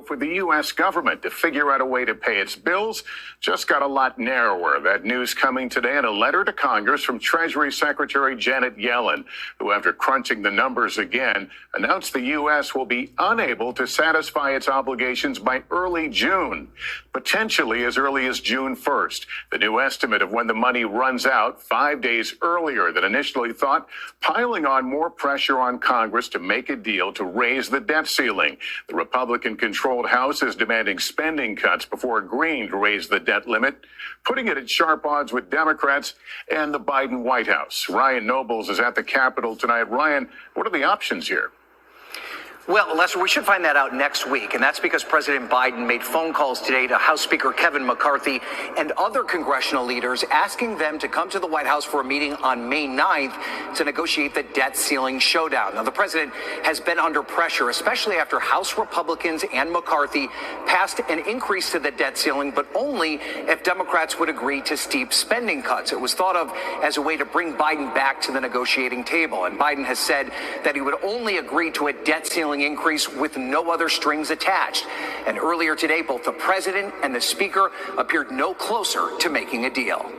For the U.S. government to figure out a way to pay its bills just got a lot narrower. That news coming today in a letter to Congress from Treasury Secretary Janet Yellen, who, after crunching the numbers again, announced the U.S. will be unable to satisfy its obligations by early June, potentially as early as June 1st. The new estimate of when the money runs out 5 days earlier than initially thought, piling on more pressure on Congress to make a deal to raise the debt ceiling. The Republican-controlled House is demanding spending cuts before agreeing to raise the debt limit, putting it at sharp odds with Democrats and the Biden White House. Ryan Nobles is at the Capitol tonight. Ryan, what are the options here? Well, Lester, we should find that out next week, and that's because President Biden made phone calls today to House Speaker Kevin McCarthy and other congressional leaders, asking them to come to the White House for a meeting on May 9th to negotiate the debt ceiling showdown. Now, the president has been under pressure, especially after House Republicans and McCarthy passed an increase to the debt ceiling, but only if Democrats would agree to steep spending cuts. It was thought of as a way to bring Biden back to the negotiating table, and Biden has said that he would only agree to a debt ceiling increase with no other strings attached. And earlier today, both the president and the speaker appeared no closer to making a deal.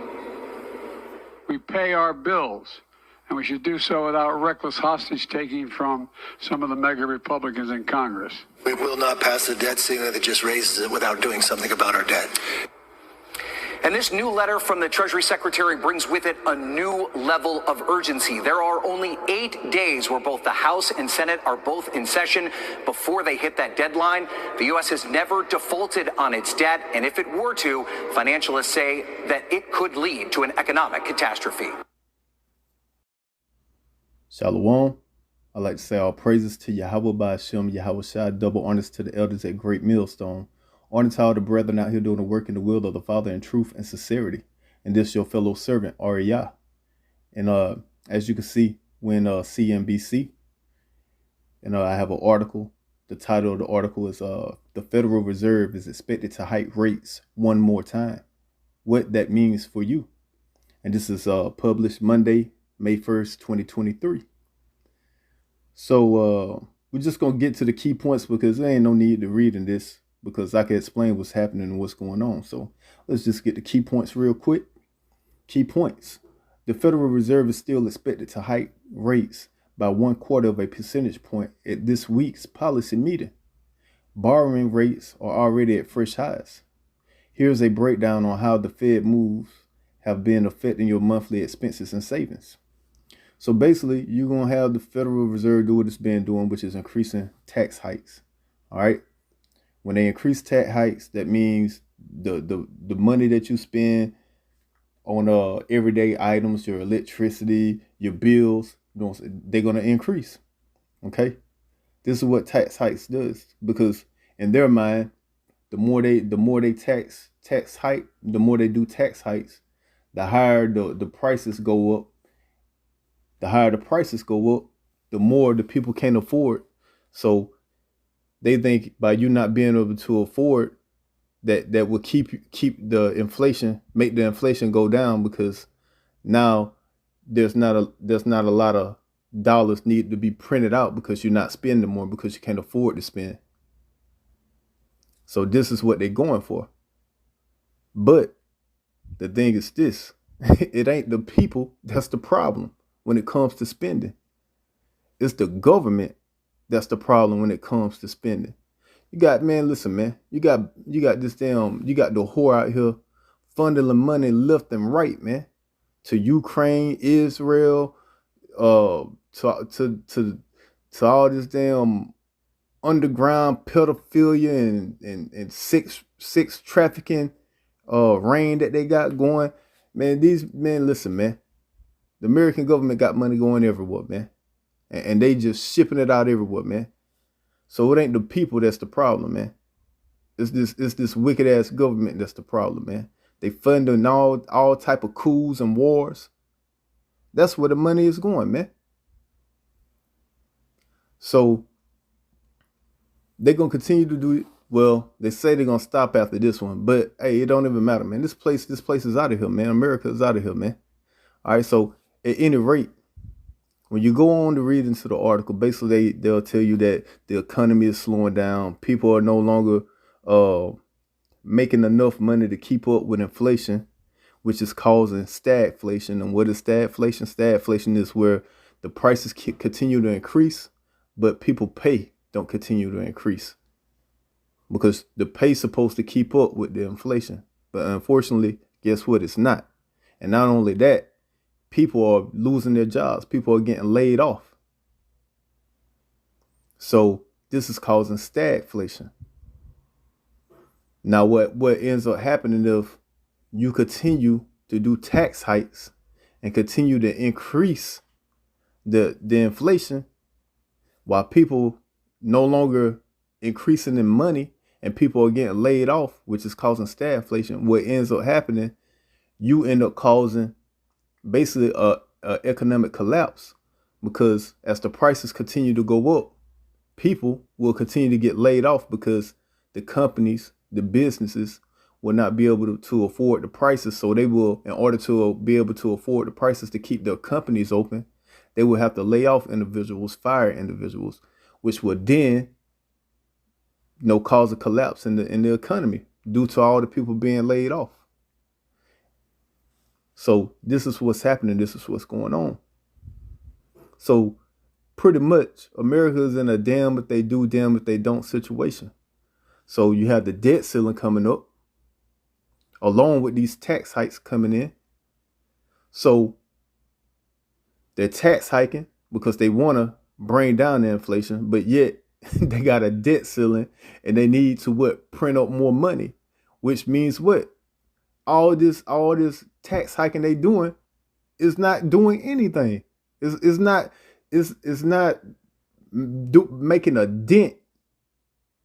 We pay our bills, and we should do so without reckless hostage taking from some of the mega Republicans in Congress. We will not pass a debt ceiling that just raises it without doing something about our debt. And this new letter from the Treasury Secretary brings with it a new level of urgency. There are only 8 days where both the House and Senate are both in session before they hit that deadline. The U.S. has never defaulted on its debt, and if it were to, financialists say that it could lead to an economic catastrophe. Shalom. I'd like to say all praises to Yahawah by Hashem, Yahawah, double honors to the elders at Great Millstone. Honor to all the brethren out here doing the work in the will of the Father in truth and sincerity. And this your fellow servant, Ariyah. And as you can see, when CNBC, and I have an article. The title of the article is The Federal Reserve is expected to hike rates one more time. What that means for you. And this is published Monday, May 1st, 2023. So we're just going to get to the key points because there ain't no need to read in this, because I can explain what's happening and what's going on. So let's just get the key points real quick. Key points. The Federal Reserve is still expected to hike rates by 1/4 of a percentage point at this week's policy meeting. Borrowing rates are already at fresh highs. Here's a breakdown on how the Fed moves have been affecting your monthly expenses and savings. So basically, you're going to have the Federal Reserve do what it's been doing, which is increasing tax hikes. All right. When they increase tax hikes, that means the money that you spend on everyday items, your electricity, your bills, they're going to increase. Okay, this is what tax hikes does, because in their mind, the more they tax hike, the more they do tax hikes, the higher the prices go up. The higher the prices go up, the more the people can't afford. So they think by you not being able to afford, that will keep the inflation, make the inflation go down, because now there's not a lot of dollars need to be printed out because you're not spending more because you can't afford to spend. So this is what they're going for. But the thing is this, it ain't the people that's the problem when it comes to spending. It's the government that's the problem when it comes to spending. You got, man, listen, man, you got this you got the whore out here funneling money left and right, man, to Ukraine, Israel, to all this damn underground pedophilia and sex trafficking reign that they got going. Man, listen, man. The American government got money going everywhere, man. And they just shipping it out everywhere, man. So it ain't the people that's the problem, man. It's this wicked ass government that's the problem, man. They funding all type of coups and wars. That's where the money is going, man. So they're gonna continue to do it. Well, they say they're gonna stop after this one, but hey, it don't even matter, man. This place is out of here, man. America is out of here, man. All right, so at any rate, When you go on to read into the article, basically they'll tell you that the economy is slowing down. People are no longer making enough money to keep up with inflation, which is causing stagflation. And what is stagflation? Stagflation is where the prices continue to increase, but people pay don't continue to increase, because the pay's supposed to keep up with the inflation. But unfortunately, guess what? It's not. And not only that, people are losing their jobs. People are getting laid off. So this is causing stagflation. Now, what ends up happening if you continue to do tax hikes and continue to increase the inflation while people no longer increasing in money and people are getting laid off, which is causing stagflation, what ends up happening, you end up causing basically a economic collapse, because as the prices continue to go up, people will continue to get laid off because the companies, the businesses will not be able to afford the prices. So they will, in order to be able to afford the prices to keep their companies open, they will have to lay off individuals, fire individuals, which will then, cause a collapse in the economy due to all the people being laid off. So this is what's happening. This is what's going on. So pretty much America is in a damn if they do, damn if they don't situation. So you have the debt ceiling coming up along with these tax hikes coming in. So they're tax hiking because they want to bring down the inflation, but yet they got a debt ceiling and they need to print up more money, which means what? All this tax hiking they doing is not doing anything. It's not making a dent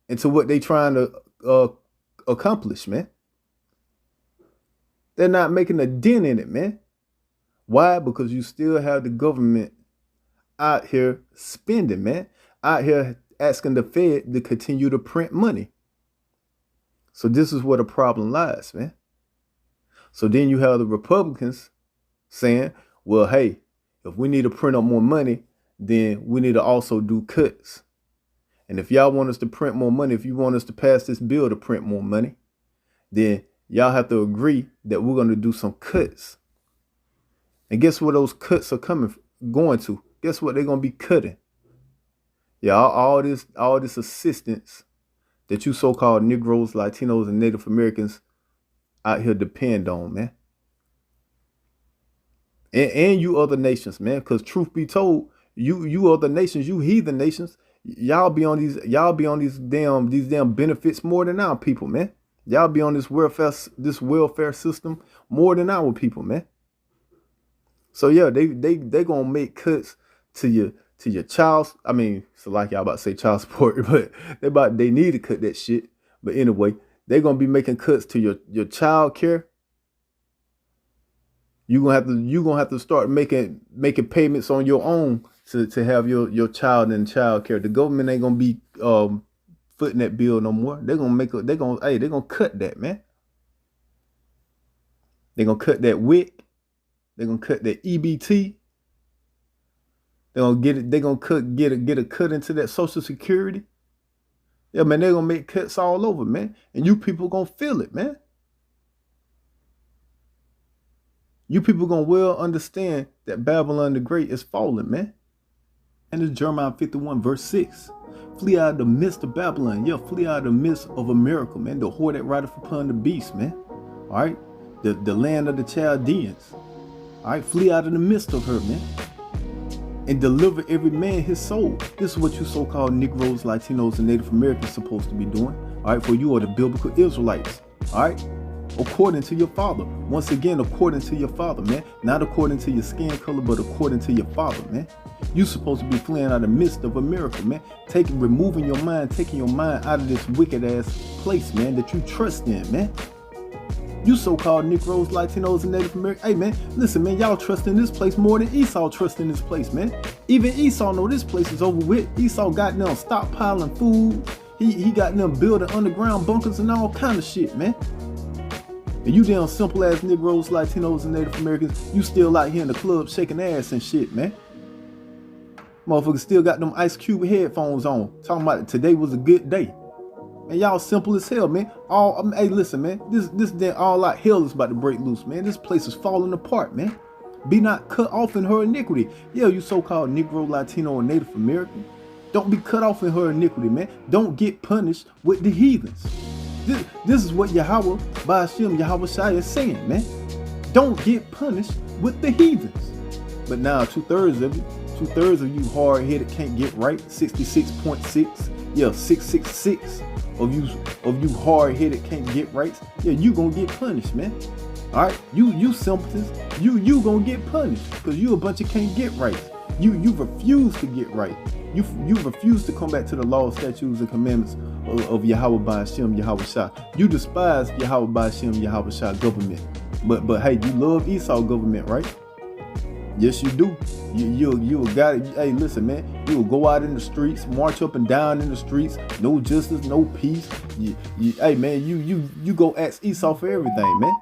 into what they trying to accomplish, man. They're not making a dent in it, man. Why? Because you still have the government out here spending, man. Out here asking the Fed to continue to print money. So this is where the problem lies, man. So then you have the Republicans saying, well, hey, if we need to print up more money, then we need to also do cuts. And if y'all want us to print more money, if you want us to pass this bill to print more money, then y'all have to agree that we're going to do some cuts. And guess where those cuts are going to? Guess what they're going to be cutting? Yeah, all this assistance that you so-called Negroes, Latinos, and Native Americans out here depend on, man. And you other nations, man, because truth be told, you other nations, you heathen nations, y'all be on these damn benefits more than our people, man. Y'all be on this welfare system more than our people, man. So yeah, they gonna make cuts to your child. I mean, so like y'all about to say child support, but they need to cut that shit. But anyway, they're gonna be making cuts to your child care. You're gonna have to start making payments on your own to have your child in child care. The government ain't gonna be footing that bill no more. They're gonna cut that, man. They're gonna cut that WIC. They're gonna cut that EBT. They're gonna get a cut into that Social Security. Yeah, man, they're gonna make cuts all over, man. And you people gonna feel it, man. You people gonna well understand that Babylon the Great is falling, man. And it's Jeremiah 51 verse 6. Flee out of the midst of Babylon. Yeah, flee out of the midst of America, man. The whore that rideth upon the beast, man. All right? The land of the Chaldeans. All right? Flee out of the midst of her, man. And deliver every man his soul. This is what you so-called Negroes, Latinos, and Native Americans supposed to be doing. All right? For you are the biblical Israelites. All right? According to your father. Once again, according to your father, man. Not according to your skin color, but according to your father, man. You supposed to be fleeing out of the midst of America, man. Removing your mind, taking your mind out of this wicked ass place, man, that you trust in, man. You so-called Negroes, Latinos, and Native Americans. Hey, man, listen, man, y'all trust in this place more than Esau trust in this place, man. Even Esau know this place is over with. Esau got them stockpiling food. He got them building underground bunkers and all kind of shit, man. And you damn simple ass Negroes, Latinos, and Native Americans, you still out here in the club shaking ass and shit, man. Motherfuckers still got them Ice Cube headphones on, talking about today was a good day. And y'all simple as hell, man. Hey, listen, man. This damn all out hell is about to break loose, man. This place is falling apart, man. Be not cut off in her iniquity. Yeah, you so-called Negro, Latino, and Native American. Don't be cut off in her iniquity, man. Don't get punished with the heathens. This is what Yahawah, Ba'ashem, Yahawah Shai is saying, man. Don't get punished with the heathens. But now 2/3 of you hard-headed can't get right. 66.6, yeah, 666 of you hard-headed can't get right. Yeah, you gonna get punished, man. All right, you simpletons, you gonna get punished because you a bunch of can't get right. You refuse to get right. You refuse to come back to the laws, statutes, and commandments of Yahawah Ba'ashem, Yahawah Shai. You despise Yahawah Ba'ashem, Yahawah Shai government. But hey, you love Esau government, right? Yes, you do. You got it. Hey, listen, man. You will go out in the streets, march up and down in the streets. No justice, no peace. Hey, man. You go ask Esau for everything, man.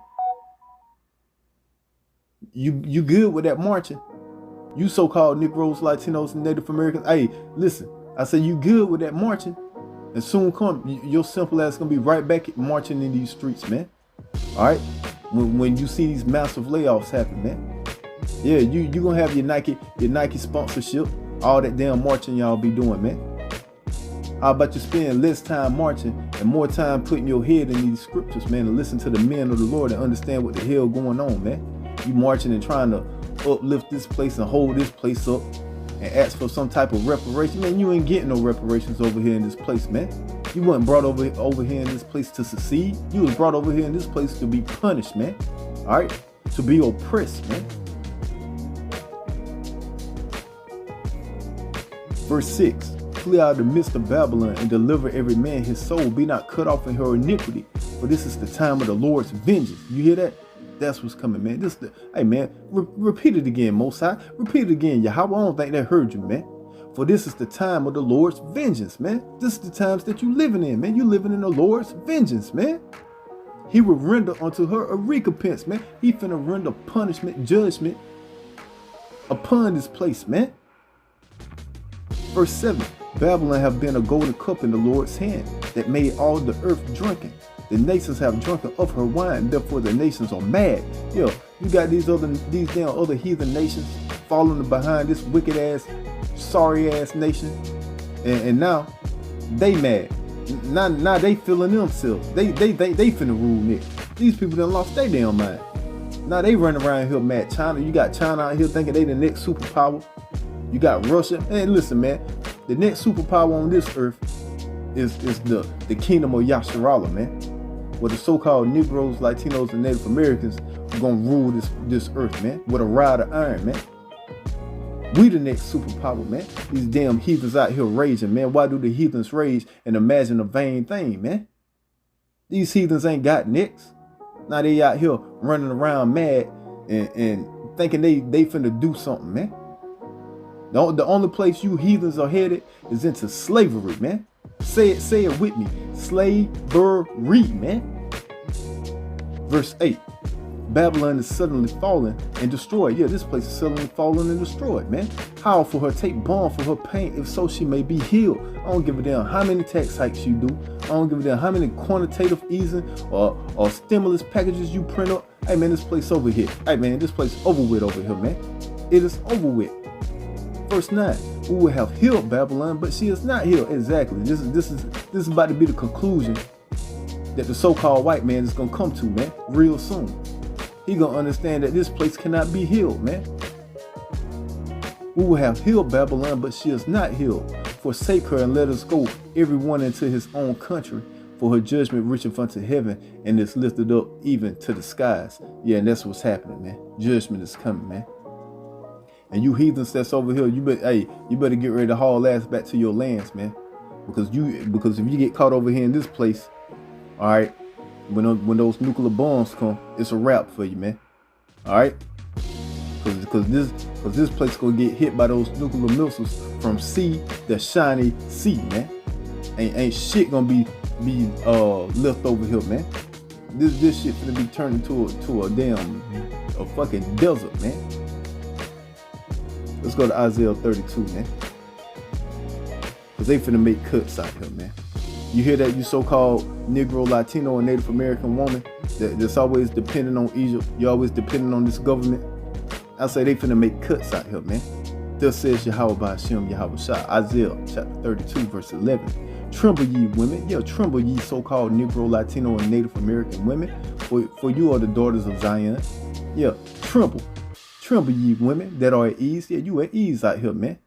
You good with that marching? You so-called Negroes, Latinos, and Native Americans. Hey, listen. I say you good with that marching, and soon come your simple ass gonna be right back marching in these streets, man. All right. When you see these massive layoffs happen, man. Yeah, you gonna have your Nike sponsorship, all that damn marching y'all be doing, man. How about you spend less time marching and more time putting your head in these scriptures, man, and listen to the men of the Lord and understand what the hell going on, man. You marching and trying to uplift this place and hold this place up and ask for some type of reparation, man. You ain't getting no reparations over here in this place, man. You wasn't brought over here in this place to succeed. You was brought over here in this place to be punished, man. All right, to be oppressed, man. Verse 6, flee out of the midst of Babylon and deliver every man his soul. Be not cut off in her iniquity, for this is the time of the Lord's vengeance. You hear that? That's what's coming, man. Hey, man, repeat it again, Most High. Repeat it again, Yahawah. I don't think that heard you, man. For this is the time of the Lord's vengeance, man. This is the times that you living in, man. You living in the Lord's vengeance, man. He will render unto her a recompense, man. He finna render punishment, judgment upon this place, man. Verse 7, Babylon have been a golden cup in the Lord's hand that made all the earth drunken. The nations have drunken of her wine, therefore the nations are mad. Yo, you got these damn other heathen nations following behind this wicked ass, sorry ass nation, and now they mad. Now they feeling themselves. They finna rule next. These people done lost their damn mind. Now they running around here mad. China, you got China out here thinking they the next superpower. You got Russia. And listen, man, the next superpower on this earth is the kingdom of Yahawah, man. Where the so-called Negroes, Latinos, and Native Americans are gonna rule this earth, man, with a rod of iron, man. We the next superpower, man. These damn heathens out here raging, man. Why do the heathens rage and imagine a vain thing, man? These heathens ain't got necks. Now they out here running around mad and thinking they finna do something, man. The only place you heathens are headed is into slavery, man. Say it with me. Slavery, man. Verse 8. Babylon is suddenly fallen and destroyed. Yeah, this place is suddenly fallen and destroyed, man. How for her take balm for her pain, if so she may be healed. I don't give a damn how many tax hikes you do. I don't give a damn how many quantitative easing or stimulus packages you print up. Hey, man, this place over here. Hey, man, this place over with over here, man. It is over with. Verse 9, we will have healed Babylon, but she is not healed. Exactly. This is about to be the conclusion that the so-called white man is gonna come to, man, real soon. He gonna understand that this place cannot be healed, man. We will have healed Babylon, but she is not healed. Forsake her and let us go, everyone into his own country. For her judgment reacheth unto heaven, and is lifted up even to the skies. Yeah, and that's what's happening, man. Judgment is coming, man. And you heathens that's over here, you better get ready to haul ass back to your lands, man. Because if you get caught over here in this place, all right, when those nuclear bombs come, it's a wrap for you, man. All right, because this place gonna get hit by those nuclear missiles from sea, the shiny sea, man. Ain't shit gonna be left over here, man. This shit gonna be turned into a fucking desert, man. Let's go to Isaiah 32, man. Because they finna make cuts out here, man. You hear that, you so-called Negro, Latino, and Native American woman that's always depending on Egypt. You're always depending on this government. I say they finna make cuts out here, man. Thus says Yahawah by Hashem, Yahawah. Isaiah chapter 32, verse 11. Tremble ye women. Yeah, tremble ye so-called Negro, Latino, and Native American women. For you are the daughters of Zion. Yeah, tremble. Tremble ye women that are at ease. Yeah, you at ease out here, man.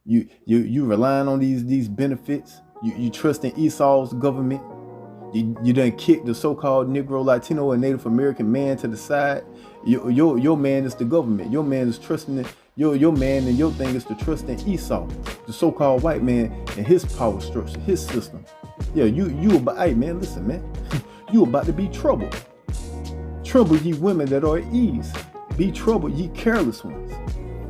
You relying on these benefits. You trust in Esau's government. You done kicked the so-called Negro, Latino, and Native American man to the side. Your man is the government. Your man is trusting it. Your man and your thing is to trust in Esau, the so-called white man, and his power structure, his system. Yeah, you about, hey man, listen, man. You about to be troubled. Trouble ye women that are at ease. Be troubled ye careless ones.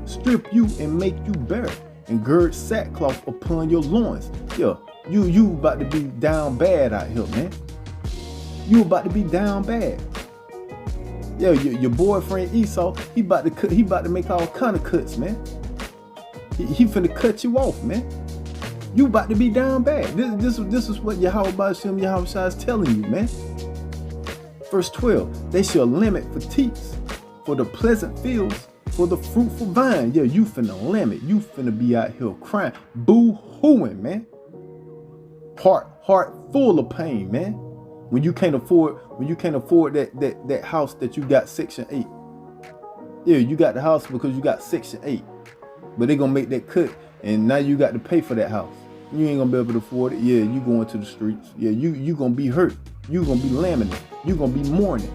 Strip you and make you bare, and gird sackcloth upon your loins. Yeah, you about to be down bad out here, man. You about to be down bad. Yeah, your boyfriend Esau, he about to make all kind of cuts, man. He finna cut you off, man. You about to be down bad. This is what Yahawah by Hashem, Yahawah is telling you, man. Verse 12, they shall limit for teats, for the pleasant fields, for the fruitful vine. Yeah, you finna limit. You finna be out here crying, boo-hooing, man. Heart full of pain, man. When you can't afford that house that you got Section 8. Yeah, you got the house because you got Section 8. But they gonna make that cut, and now you got to pay for that house. You ain't gonna be able to afford it. Yeah, you going to the streets. Yeah, you gonna be hurt. You gonna be lambing. You gonna be mourning.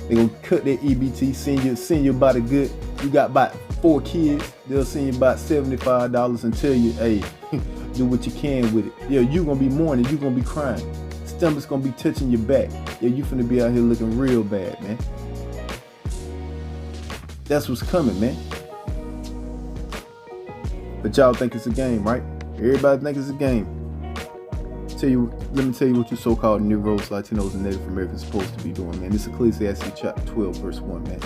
They gonna cut that EBT, send you about a good. You got about 4 kids. They'll send you about $75 and tell you, hey, do what you can with it. Yeah, you gonna be mourning. You gonna be crying. Stomach's gonna be touching your back. Yeah, you finna be out here looking real bad, man. That's what's coming, man. But y'all think it's a game, right? Everybody think it's a game. Let me tell you what you so-called Negroes, Latinos, and Native Americans supposed to be doing, man. This is Ecclesiastes chapter 12, verse 1, man.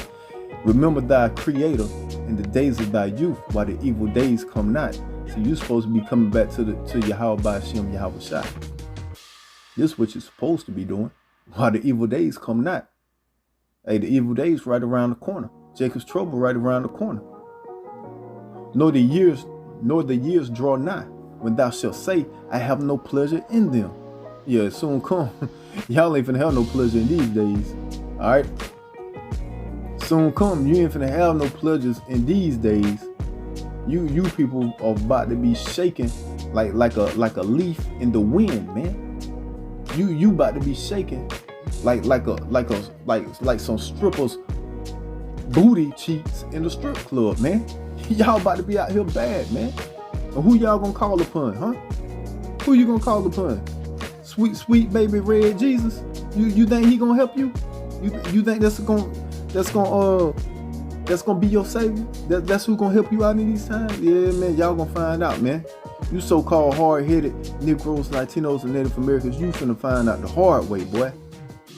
Remember thy Creator in the days of thy youth, while the evil days come not. So you're supposed to be coming back to Yahawah by Hashem, Yahawah. This is what you're supposed to be doing, while the evil days come not. Hey, the evil days right around the corner. Jacob's trouble right around the corner. Nor the years draw nigh, when thou shalt say, I have no pleasure in them. Yeah, soon come. Y'all ain't finna have no pleasure in these days. Alright? Soon come, you ain't finna have no pleasures in these days. You people are about to be shaking like a leaf in the wind, man. You about to be shaking like some strippers' booty cheeks in the strip club, man. Y'all about to be out here bad, man. And who y'all gonna call upon, huh? Who you gonna call upon? Sweet baby red Jesus? You think he gonna help you? You think that's gonna be your savior? That's who gonna help you out in these times? Yeah, man, y'all gonna find out, man. You so-called hard-headed Negroes, Latinos, and Native Americans, you finna find out the hard way, boy.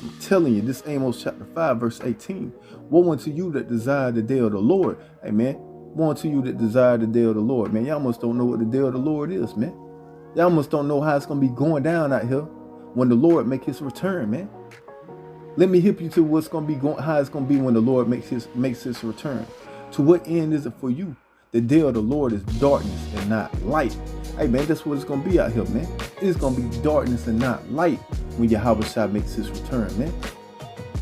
I'm telling you, this Amos chapter 5, verse 18. Woe unto you that desire the day of the Lord. Hey, man. Woe unto you that desire the day of the Lord, man. Y'all must don't know what the day of the Lord is, man. Y'all must don't know how it's gonna be going down out here when the Lord make his return, man. Let me hip you to what's gonna be going, how it's gonna be when the Lord makes his return. To what end is it for you? The day of the Lord is darkness and not light. Hey man, that's what it's gonna be out here, man. It's gonna be darkness and not light when Yahawah makes his return, man.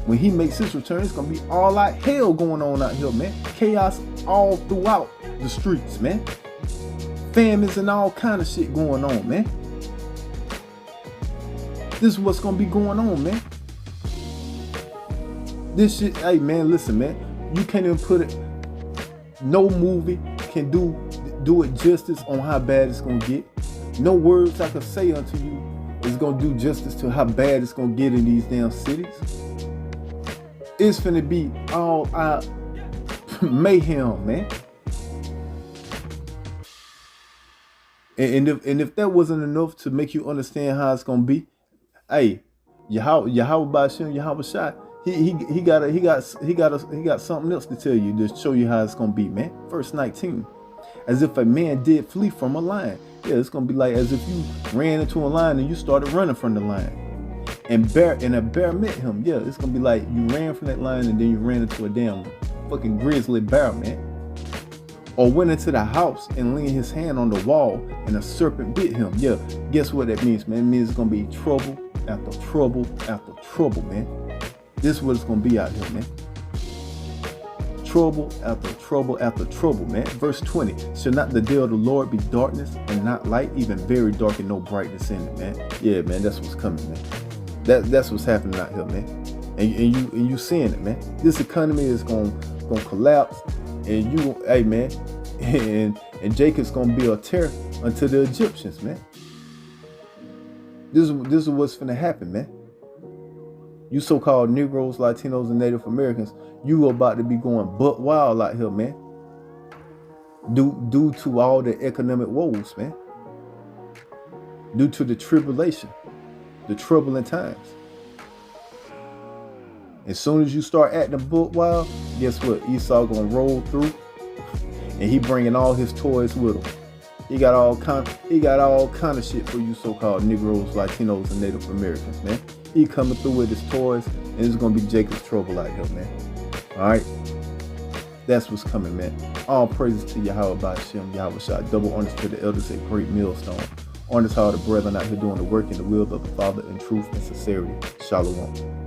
When he makes his return, it's gonna be all out hell going on out here, man. Chaos all throughout the streets, man. Famines and all kind of shit going on, man. This is what's gonna be going on, man. This shit, hey man, listen, man. You can't even put it. No movie can do it justice on how bad it's gonna get. No words I can say unto you is gonna do justice to how bad it's gonna get in these damn cities. It's finna be all out mayhem, man. And if that wasn't enough to make you understand how it's gonna be, hey, Yahawah by Hashem, Yahawah. He got something else to tell you to show you how it's gonna be, man. Verse 19. as if a man did flee from a lion. Yeah, it's gonna be like as if you ran into a lion and you started running from the lion. And a bear met him. Yeah, it's gonna be like you ran from that lion and then you ran into a damn fucking grizzly bear, man. Or went into the house and leaned his hand on the wall and a serpent bit him. Yeah, guess what that means, man? It means it's gonna be trouble after trouble after trouble, man. This is what it's gonna be out here, man. Trouble after trouble after trouble, man. Verse 20, shall not the day of the Lord be darkness and not light, even very dark and no brightness in it, man. Yeah, man, that's what's coming, man. That's what's happening out here, man. And you seeing it, man. This economy is gonna collapse, and you, hey, man, and Jacob's gonna be a terror unto the Egyptians, man. This is what's finna happen, man. You so-called Negroes, Latinos, and Native Americans, you about to be going butt wild out here, man. Due to all the economic woes, man. Due to the tribulation, the troubling times. As soon as you start acting butt wild, guess what? Esau gonna roll through, and he bringing all his toys with him. He got all kind of shit for you so-called Negroes, Latinos, and Native Americans, man. He coming through with his toys, and it's gonna be Jacob's trouble out here, man. All right, that's what's coming, man. All praises to Yahawah by Hashem, Yahweh Shah. Double honors to the elders at Great Millstone. Honors all the brethren out here doing the work in the will of the Father in truth and sincerity. Shalom.